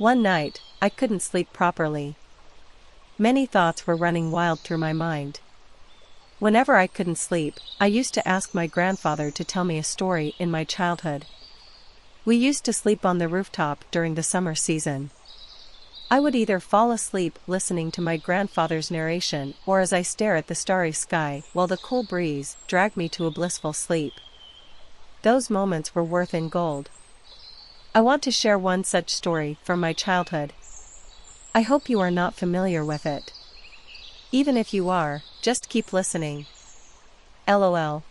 One night, I couldn't sleep properly. Many thoughts were running wild through my mind. Whenever I couldn't sleep, I used to ask my grandfather to tell me a story in my childhood. We used to sleep on the rooftop during the summer season. I would either fall asleep listening to my grandfather's narration or as I stare at the starry sky while the cool breeze dragged me to a blissful sleep. Those moments were worth in gold. I want to share one such story from my childhood. I hope you are not familiar with it. Even if you are, just keep listening. LOL.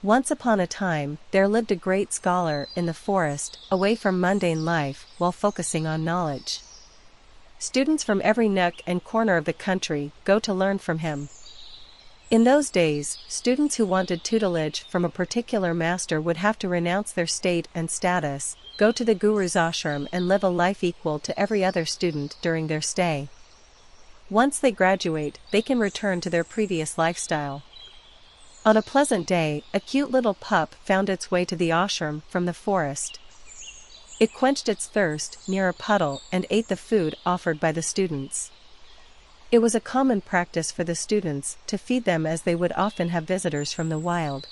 Once upon a time, there lived a great scholar in the forest, away from mundane life, while focusing on knowledge. Students from every nook and corner of the country go to learn from him. In those days, students who wanted tutelage from a particular master would have to renounce their state and status, go to the guru's ashram and live a life equal to every other student during their stay. Once they graduate, they can return to their previous lifestyle. On a pleasant day, a cute little pup found its way to the ashram from the forest. It quenched its thirst near a puddle and ate the food offered by the students. It was a common practice for the students to feed them, as they would often have visitors from the wild.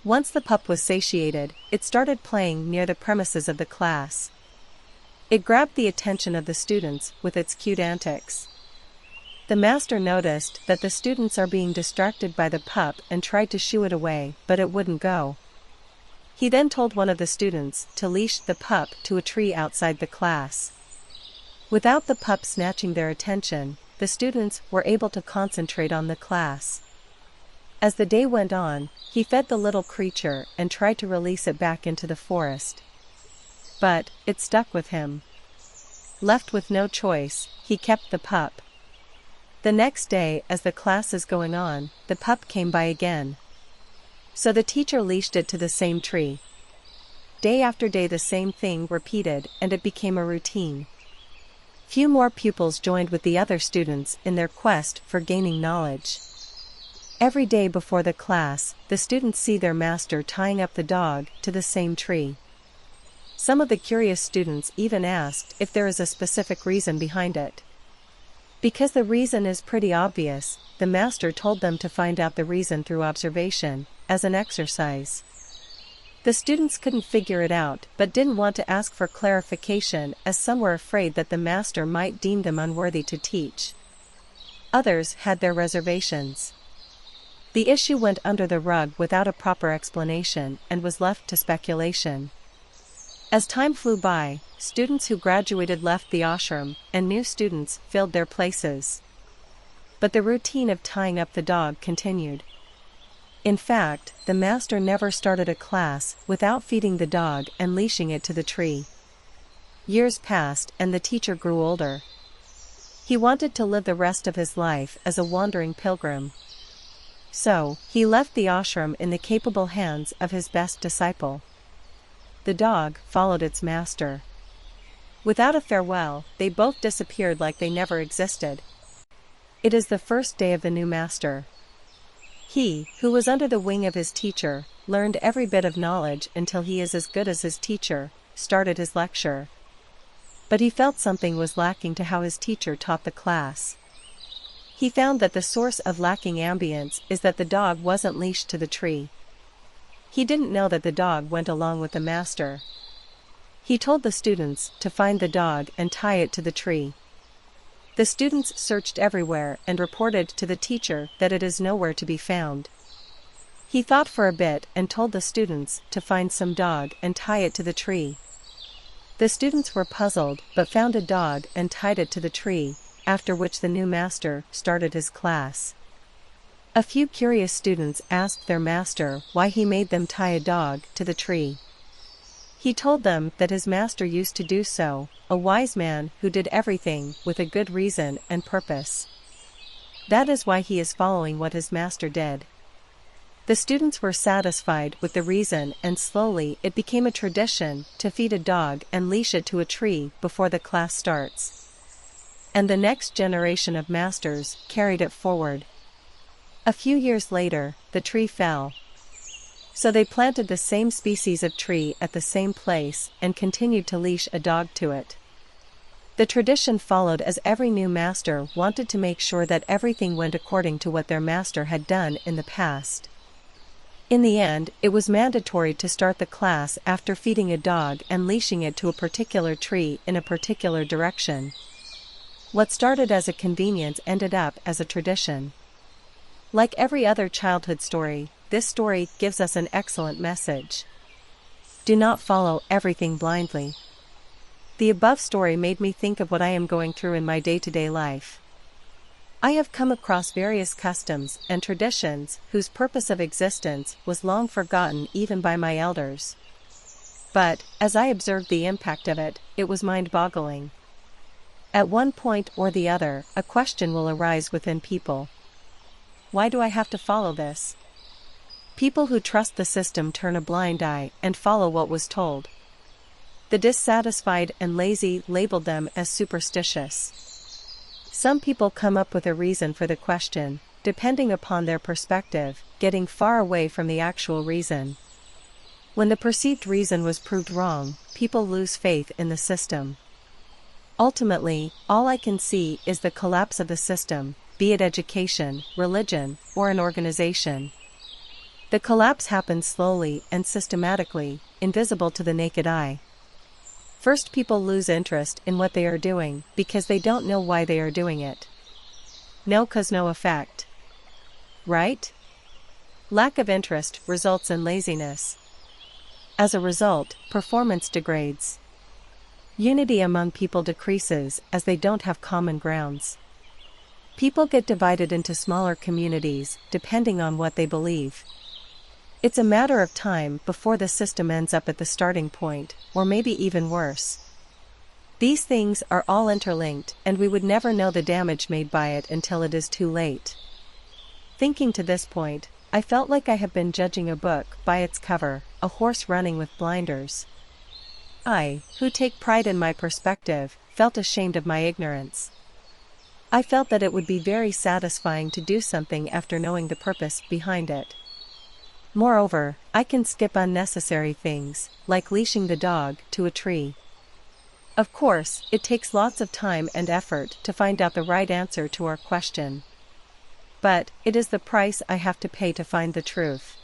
Once the pup was satiated, it started playing near the premises of the class. It grabbed the attention of the students with its cute antics. The master noticed that the students are being distracted by the pup and tried to shoo it away, but it wouldn't go. He then told one of the students to leash the pup to a tree outside the class. Without the pup snatching their attention, the students were able to concentrate on the class. As the day went on, he fed the little creature and tried to release it back into the forest. But it stuck with him. Left with no choice, he kept the pup. The next day, as the class is going on, the pup came by again. So the teacher leashed it to the same tree. Day after day the same thing repeated, and it became a routine. Few more pupils joined with the other students in their quest for gaining knowledge. Every day before the class, the students see their master tying up the dog to the same tree. Some of the curious students even asked if there is a specific reason behind it. Because the reason is pretty obvious, the master told them to find out the reason through observation, as an exercise. The students couldn't figure it out, but didn't want to ask for clarification, as some were afraid that the master might deem them unworthy to teach. Others had their reservations. The issue went under the rug without a proper explanation and was left to speculation. As time flew by, students who graduated left the ashram, and new students filled their places. But the routine of tying up the dog continued. In fact, the master never started a class without feeding the dog and leashing it to the tree. Years passed and the teacher grew older. He wanted to live the rest of his life as a wandering pilgrim. So, he left the ashram in the capable hands of his best disciple. The dog followed its master. Without a farewell, they both disappeared like they never existed. It is the first day of the new master. He, who was under the wing of his teacher, learned every bit of knowledge until he is as good as his teacher, started his lecture. But he felt something was lacking to how his teacher taught the class. He found that the source of lacking ambience is that the dog wasn't leashed to the tree. He didn't know that the dog went along with the master. He told the students to find the dog and tie it to the tree. The students searched everywhere and reported to the teacher that it is nowhere to be found. He thought for a bit and told the students to find some dog and tie it to the tree. The students were puzzled but found a dog and tied it to the tree, after which the new master started his class. A few curious students asked their master why he made them tie a dog to the tree. He told them that his master used to do so, a wise man who did everything with a good reason and purpose. That is why he is following what his master did. The students were satisfied with the reason, and slowly it became a tradition to feed a dog and leash it to a tree before the class starts. And the next generation of masters carried it forward. A few years later, the tree fell. So they planted the same species of tree at the same place and continued to leash a dog to it. The tradition followed as every new master wanted to make sure that everything went according to what their master had done in the past. In the end, it was mandatory to start the class after feeding a dog and leashing it to a particular tree in a particular direction. What started as a convenience ended up as a tradition. Like every other childhood story, this story gives us an excellent message. Do not follow everything blindly. The above story made me think of what I am going through in my day-to-day life. I have come across various customs and traditions whose purpose of existence was long forgotten even by my elders. But, as I observed the impact of it, it was mind-boggling. At one point or the other, a question will arise within people. Why do I have to follow this? People who trust the system turn a blind eye and follow what was told. The dissatisfied and lazy labeled them as superstitious. Some people come up with a reason for the question, depending upon their perspective, getting far away from the actual reason. When the perceived reason was proved wrong, people lose faith in the system. Ultimately, all I can see is the collapse of the system, be it education, religion, or an organization. The collapse happens slowly and systematically, invisible to the naked eye. First, people lose interest in what they are doing because they don't know why they are doing it. No cause, no effect. Right? Lack of interest results in laziness. As a result, performance degrades. Unity among people decreases as they don't have common grounds. People get divided into smaller communities depending on what they believe. It's a matter of time before the system ends up at the starting point, or maybe even worse. These things are all interlinked, and we would never know the damage made by it until it is too late. Thinking to this point, I felt like I have been judging a book by its cover, a horse running with blinders. I, who take pride in my perspective, felt ashamed of my ignorance. I felt that it would be very satisfying to do something after knowing the purpose behind it. Moreover, I can skip unnecessary things, like leashing the dog to a tree. Of course, it takes lots of time and effort to find out the right answer to our question. But, it is the price I have to pay to find the truth.